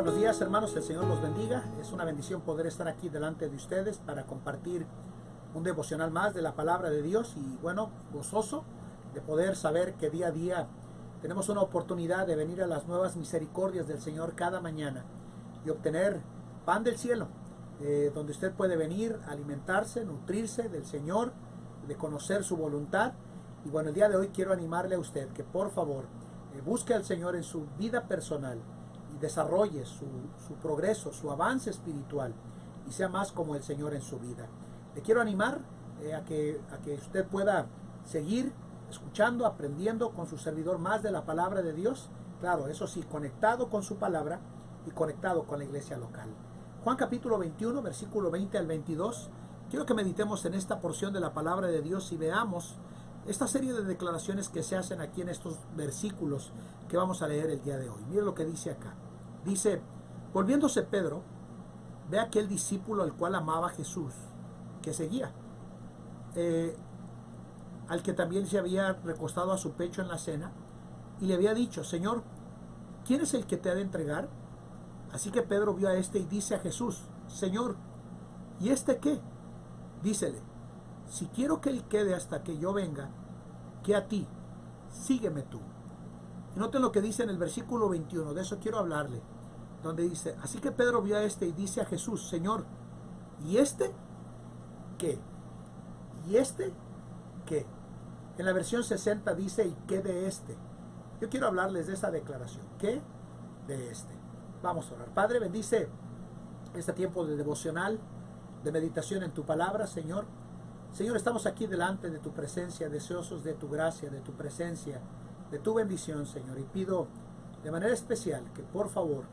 buenos días, hermanos, el Señor los bendiga. Es una bendición poder estar aquí delante de ustedes para compartir un devocional más de la palabra de Dios y bueno, gozoso de poder saber que día a día tenemos una oportunidad de venir a las nuevas misericordias del Señor cada mañana y obtener pan del cielo, donde usted puede venir, alimentarse, nutrirse del Señor, de conocer su voluntad. Y bueno, el día de hoy quiero animarle a usted que por favor busque al Señor en su vida personal y desarrolle su progreso, su avance espiritual y sea más como el Señor en su vida. Le quiero animar a que usted pueda seguir escuchando, aprendiendo con su servidor más de la palabra de Dios. Claro, eso sí, conectado con su palabra y conectado con la iglesia local. Juan capítulo 21, versículo 20 al 22. Quiero que meditemos en esta porción de la palabra de Dios y veamos esta serie de declaraciones que se hacen aquí en estos versículos que vamos a leer el día de hoy. Mire lo que dice acá. Dice, volviéndose Pedro, ve a aquel discípulo al cual amaba Jesús, que seguía, al que también se había recostado a su pecho en la cena, y le había dicho, Señor, ¿quién es el que te ha de entregar? Así que Pedro vio a este y dice a Jesús, Señor, ¿y este qué? Dícele, si quiero que él quede hasta que yo venga, que a ti, sígueme tú. Y noten lo que dice en el versículo 21, de eso quiero hablarle, donde dice, así que Pedro vio a este y dice a Jesús, Señor, ¿y este qué? ¿Y este qué? En la versión 60 dice, ¿y qué de este? Yo quiero hablarles de esa declaración, ¿qué de este? Vamos a orar. Padre, bendice este tiempo de devocional, de meditación en tu palabra, Señor. Señor, estamos aquí delante de tu presencia, deseosos de tu gracia, de tu presencia, de tu bendición, Señor. Y pido de manera especial que por favor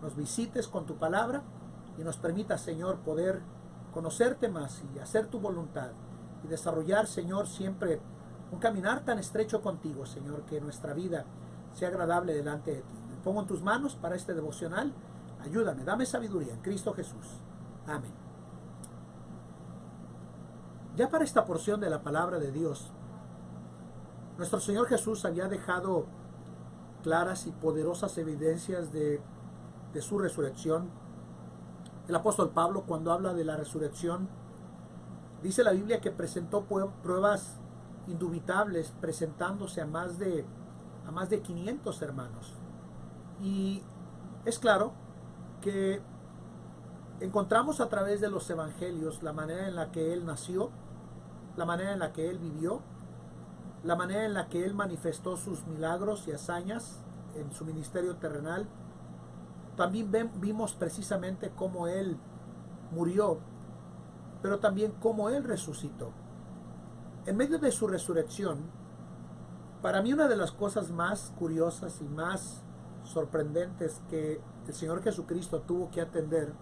nos visites con tu palabra y nos permita, Señor, poder conocerte más y hacer tu voluntad y desarrollar, Señor, siempre un caminar tan estrecho contigo, Señor, que nuestra vida sea agradable delante de ti. Me pongo en tus manos para este devocional. Ayúdame, dame sabiduría en Cristo Jesús. Amén. Ya para esta porción de la palabra de Dios, nuestro Señor Jesús había dejado claras y poderosas evidencias de su resurrección. El apóstol Pablo, cuando habla de la resurrección, dice la Biblia que presentó pruebas indubitables, presentándose a más de 500 hermanos. Y es claro que encontramos a través de los evangelios la manera en la que Él nació, la manera en la que Él vivió, la manera en la que Él manifestó sus milagros y hazañas en su ministerio terrenal. También vimos precisamente cómo Él murió, pero también cómo Él resucitó. En medio de su resurrección, para mí una de las cosas más curiosas y más sorprendentes que el Señor Jesucristo tuvo que atender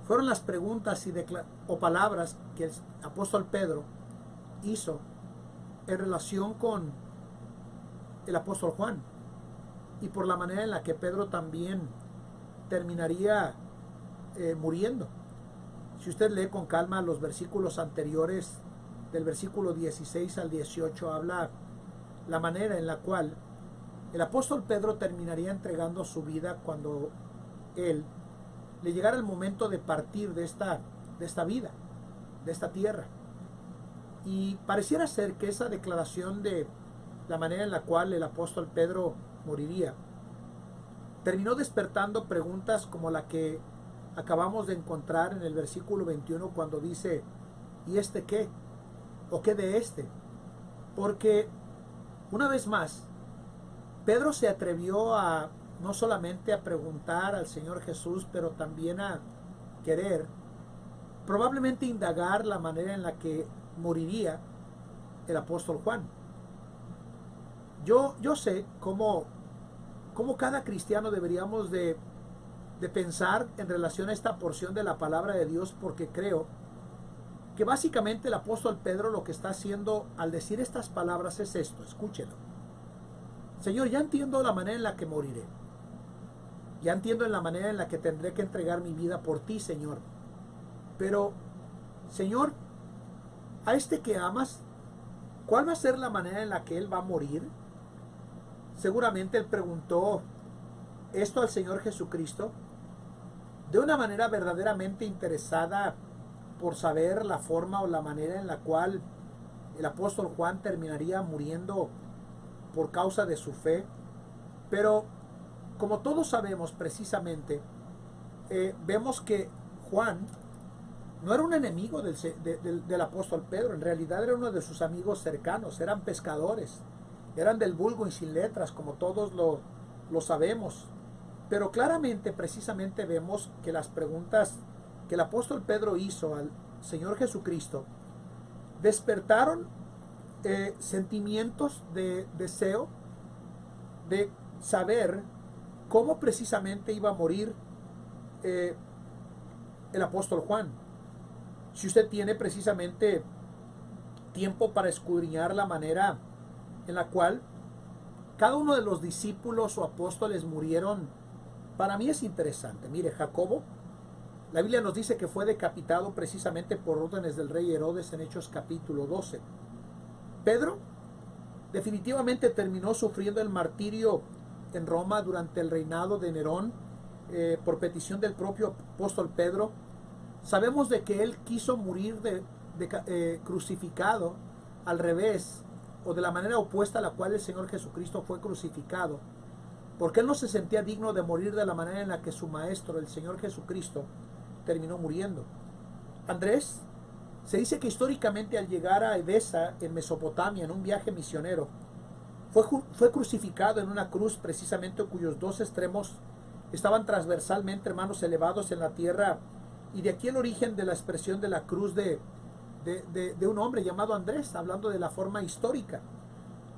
fueron las preguntas o palabras que el apóstol Pedro hizo en relación con el apóstol Juan y por la manera en la que Pedro también terminaría muriendo. Si usted lee con calma los versículos anteriores, del versículo 16 al 18, habla la manera en la cual el apóstol Pedro terminaría entregando su vida cuando él le llegara el momento de partir de esta vida, de esta tierra. Y pareciera ser que esa declaración de la manera en la cual el apóstol Pedro moriría terminó despertando preguntas como la que acabamos de encontrar en el versículo 21 cuando dice, ¿y este qué? ¿O qué de este? Porque una vez más, Pedro se atrevió a no solamente a preguntar al Señor Jesús, pero también a querer, probablemente indagar la manera en la que moriría el apóstol Juan. Yo sé cómo cada cristiano deberíamos de pensar en relación a esta porción de la palabra de Dios, porque creo que básicamente el apóstol Pedro lo que está haciendo al decir estas palabras es esto, escúchelo. Señor, ya entiendo la manera en la que moriré. Ya entiendo en la manera en la que tendré que entregar mi vida por ti, Señor. Pero, Señor, a este que amas, ¿cuál va a ser la manera en la que él va a morir? Seguramente él preguntó esto al Señor Jesucristo de una manera verdaderamente interesada por saber la forma o la manera en la cual el apóstol Juan terminaría muriendo por causa de su fe. Pero como todos sabemos precisamente, vemos que Juan no era un enemigo del apóstol Pedro. En realidad era uno de sus amigos cercanos. Eran pescadores, eran del vulgo y sin letras, como todos lo sabemos. Pero claramente, precisamente vemos que las preguntas que el apóstol Pedro hizo al Señor Jesucristo despertaron sentimientos de deseo de saber cómo precisamente iba a morir el apóstol Juan. Si usted tiene precisamente tiempo para escudriñar la manera en la cual cada uno de los discípulos o apóstoles murieron, para mí es interesante. Mire, Jacobo, la Biblia nos dice que fue decapitado precisamente por órdenes del rey Herodes en Hechos capítulo 12. Pedro definitivamente terminó sufriendo el martirio en Roma durante el reinado de Nerón, por petición del propio apóstol Pedro. Sabemos de que él quiso morir crucificado al revés, o de la manera opuesta a la cual el Señor Jesucristo fue crucificado, porque él no se sentía digno de morir de la manera en la que su maestro, el Señor Jesucristo, terminó muriendo. Andrés, se dice que históricamente al llegar a Edesa, en Mesopotamia, en un viaje misionero, fue crucificado en una cruz precisamente cuyos dos extremos estaban transversalmente, hermanos, elevados en la tierra, y de aquí el origen de la expresión de la cruz de un hombre llamado Andrés, hablando de la forma histórica.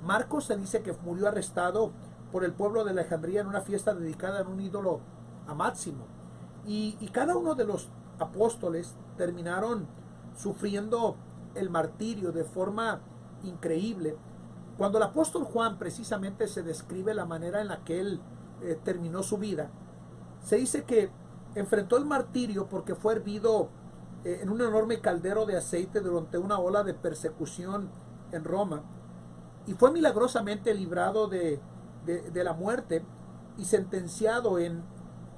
Marcos se dice que murió arrestado por el pueblo de Alejandría en una fiesta dedicada a un ídolo a Máximo. Y cada uno de los apóstoles terminaron sufriendo el martirio de forma increíble. Cuando el apóstol Juan precisamente se describe la manera en la que él terminó su vida, se dice que enfrentó el martirio porque fue hervido en un enorme caldero de aceite durante una ola de persecución en Roma, y fue milagrosamente librado de la muerte y sentenciado en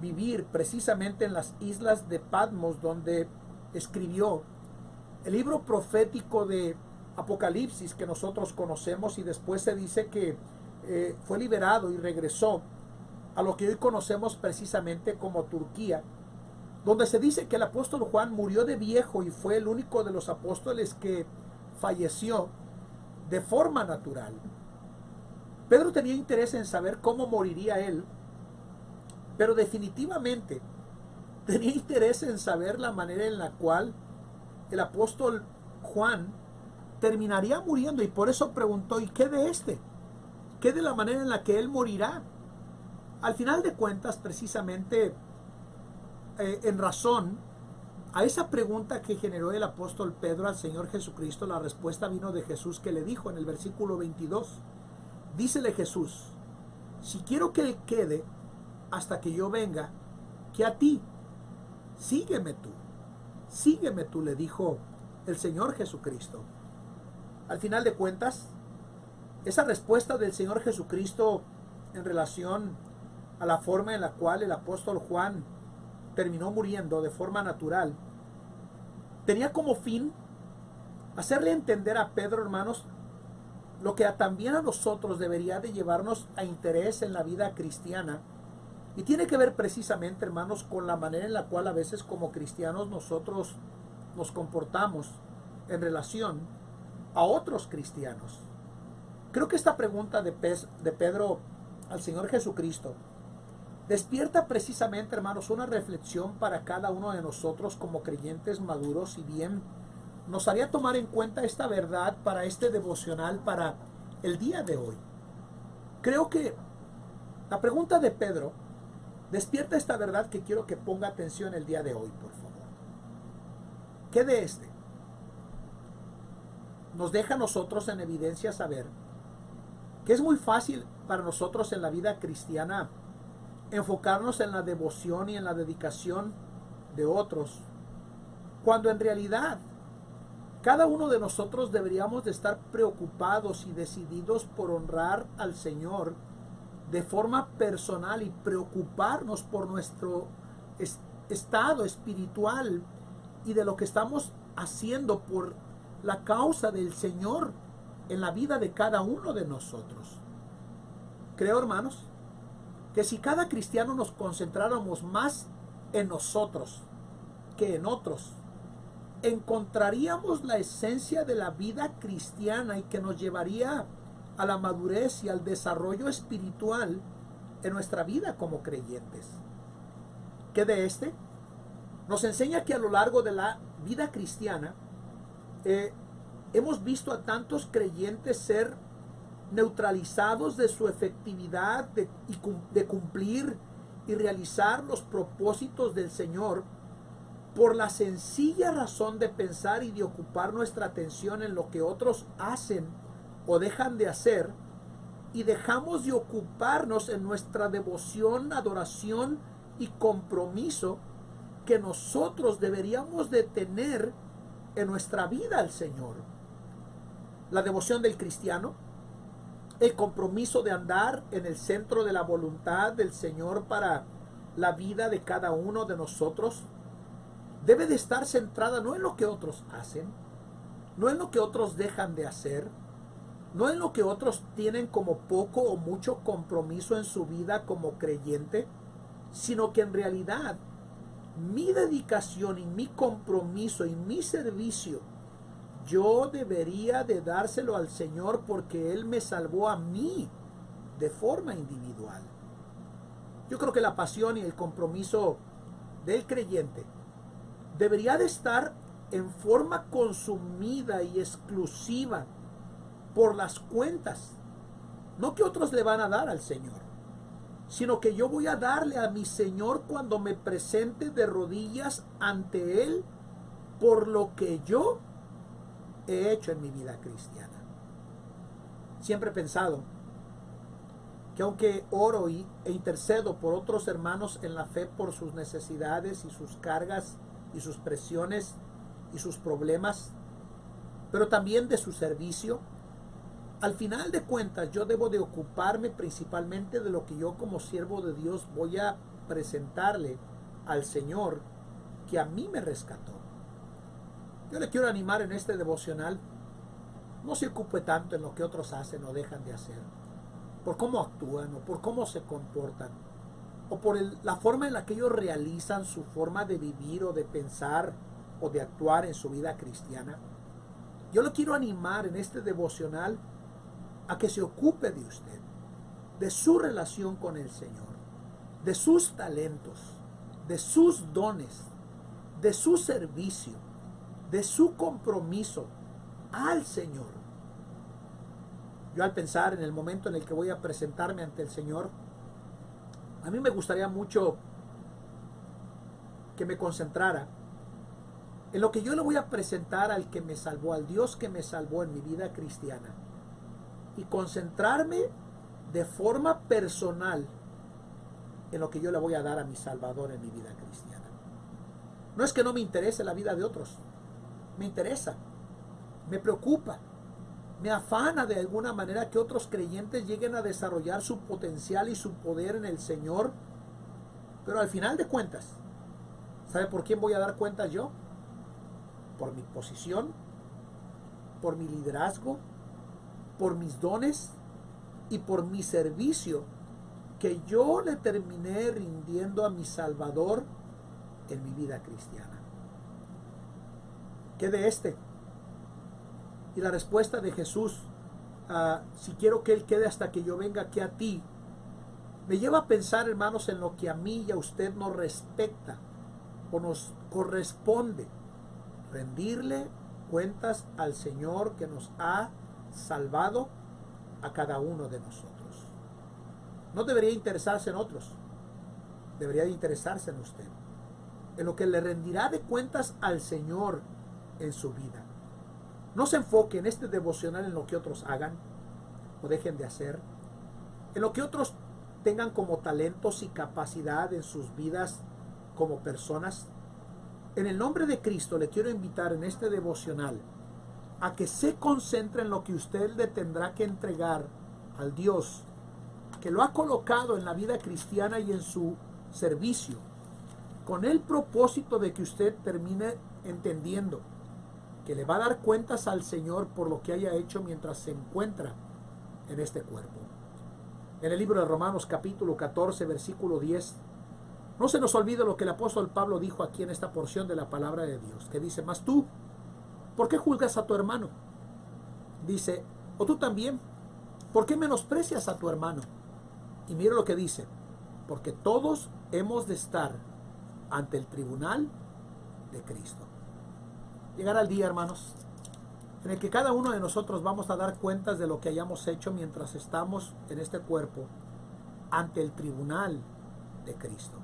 vivir precisamente en las islas de Patmos, donde escribió el libro profético de Apocalipsis que nosotros conocemos, y después se dice que fue liberado y regresó a lo que hoy conocemos precisamente como Turquía, donde se dice que el apóstol Juan murió de viejo y fue el único de los apóstoles que falleció de forma natural. Pedro tenía interés en saber cómo moriría él, pero definitivamente tenía interés en saber la manera en la cual el apóstol Juan terminaría muriendo, y por eso preguntó: ¿y qué de este? ¿Qué de la manera en la que él morirá? Al final de cuentas, precisamente en razón a esa pregunta que generó el apóstol Pedro al Señor Jesucristo, la respuesta vino de Jesús, que le dijo en el versículo 22, dícele Jesús: si quiero que él quede hasta que yo venga, que a ti, sígueme tú, le dijo el Señor Jesucristo. Al final de cuentas, esa respuesta del Señor Jesucristo en relación a la forma en la cual el apóstol Juan terminó muriendo de forma natural, tenía como fin hacerle entender a Pedro, hermanos, lo que también a nosotros debería de llevarnos a interés en la vida cristiana, y tiene que ver precisamente, hermanos, con la manera en la cual a veces como cristianos nosotros nos comportamos en relación a otros cristianos. Creo que esta pregunta de Pedro al Señor Jesucristo despierta precisamente, hermanos, una reflexión para cada uno de nosotros como creyentes maduros, y bien nos haría tomar en cuenta esta verdad para este devocional para el día de hoy. Creo que la pregunta de Pedro despierta esta verdad que quiero que ponga atención el día de hoy, por favor. ¿Qué de este? Nos deja a nosotros en evidencia saber que es muy fácil para nosotros en la vida cristiana enfocarnos en la devoción y en la dedicación de otros, cuando en realidad cada uno de nosotros deberíamos de estar preocupados y decididos por honrar al Señor de forma personal y preocuparnos por nuestro estado espiritual y de lo que estamos haciendo por la causa del Señor en la vida de cada uno de nosotros. Creo, hermanos, que si cada cristiano nos concentráramos más en nosotros que en otros, encontraríamos la esencia de la vida cristiana y que nos llevaría a la madurez y al desarrollo espiritual en nuestra vida como creyentes. Que de este nos enseña que a lo largo de la vida cristiana hemos visto a tantos creyentes ser neutralizados de su efectividad de cumplir y realizar los propósitos del Señor por la sencilla razón de pensar y de ocupar nuestra atención en lo que otros hacen o dejan de hacer, y dejamos de ocuparnos en nuestra devoción, adoración y compromiso que nosotros deberíamos de tener en nuestra vida al Señor. La devoción del cristiano, el compromiso de andar en el centro de la voluntad del Señor para la vida de cada uno de nosotros, debe de estar centrada no en lo que otros hacen, no en lo que otros dejan de hacer, no en lo que otros tienen como poco o mucho compromiso en su vida como creyente, sino que en realidad mi dedicación y mi compromiso y mi servicio yo debería de dárselo al Señor porque Él me salvó a mí de forma individual. Yo creo que la pasión y el compromiso del creyente debería de estar en forma consumida y exclusiva por las cuentas, no que otros le van a dar al Señor, sino que yo voy a darle a mi Señor cuando me presente de rodillas ante Él por lo que yo he hecho en mi vida cristiana. Siempre he pensado que aunque oro e intercedo por otros hermanos en la fe por sus necesidades y sus cargas y sus presiones y sus problemas, pero también de su servicio, al final de cuentas yo debo de ocuparme principalmente de lo que yo como siervo de Dios voy a presentarle al Señor que a mí me rescató. Yo le quiero animar en este devocional, no se ocupe tanto en lo que otros hacen o dejan de hacer, por cómo actúan o por cómo se comportan, o por la forma en la que ellos realizan su forma de vivir o de pensar o de actuar en su vida cristiana. Yo lo quiero animar en este devocional a que se ocupe de usted, de su relación con el Señor, de sus talentos, de sus dones, de su servicio, de su compromiso al Señor. Yo al pensar en el momento en el que voy a presentarme ante el Señor, a mí me gustaría mucho que me concentrara en lo que yo le voy a presentar al que me salvó, al Dios que me salvó en mi vida cristiana, y concentrarme de forma personal en lo que yo le voy a dar a mi Salvador en mi vida cristiana. No es que no me interese la vida de otros, me interesa, me preocupa, me afana de alguna manera que otros creyentes lleguen a desarrollar su potencial y su poder en el Señor, pero al final de cuentas, ¿sabe por quién voy a dar cuentas yo? Por mi posición, por mi liderazgo, por mis dones y por mi servicio que yo le terminé rindiendo a mi Salvador en mi vida cristiana. ¿Qué de este? Y la respuesta de Jesús, si quiero que Él quede hasta que yo venga aquí a ti, me lleva a pensar, hermanos, en lo que a mí y a usted nos respecta o nos corresponde: rendirle cuentas al Señor que nos ha salvado a cada uno de nosotros. No debería interesarse en otros, debería de interesarse en usted, en lo que le rendirá de cuentas al Señor en su vida. No se enfoque en este devocional en lo que otros hagan o dejen de hacer, en lo que otros tengan como talentos y capacidad en sus vidas como personas. En el nombre de Cristo le quiero invitar en este devocional a que se concentre en lo que usted le tendrá que entregar al Dios que lo ha colocado en la vida cristiana y en su servicio, con el propósito de que usted termine entendiendo que le va a dar cuentas al Señor por lo que haya hecho mientras se encuentra en este cuerpo. En el libro de Romanos capítulo 14, versículo 10, no se nos olvide lo que el apóstol Pablo dijo aquí en esta porción de la palabra de Dios, que dice: mas tú, ¿por qué juzgas a tu hermano? Dice: o tú también, ¿por qué menosprecias a tu hermano? Y mire lo que dice: porque todos hemos de estar ante el tribunal de Cristo. Llegará el día, hermanos, en el que cada uno de nosotros vamos a dar cuentas de lo que hayamos hecho mientras estamos en este cuerpo ante el tribunal de Cristo.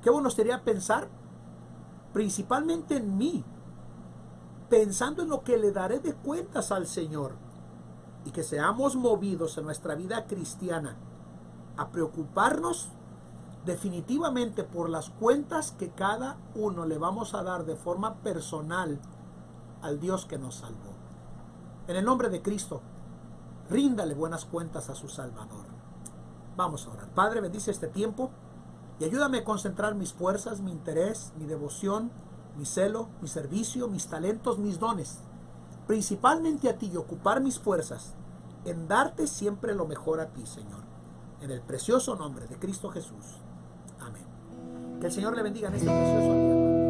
Qué bueno sería pensar principalmente en mí, pensando en lo que le daré de cuentas al Señor, y que seamos movidos en nuestra vida cristiana a preocuparnos definitivamente por las cuentas que cada uno le vamos a dar de forma personal al Dios que nos salvó. En el nombre de Cristo, ríndale buenas cuentas a su Salvador. Vamos a orar. Padre, bendice este tiempo y ayúdame a concentrar mis fuerzas, mi interés, mi devoción, mi celo, mi servicio, mis talentos, mis dones, principalmente a ti, y ocupar mis fuerzas en darte siempre lo mejor a ti, Señor. En el precioso nombre de Cristo Jesús. Amén. Que el Señor le bendiga en este precioso día.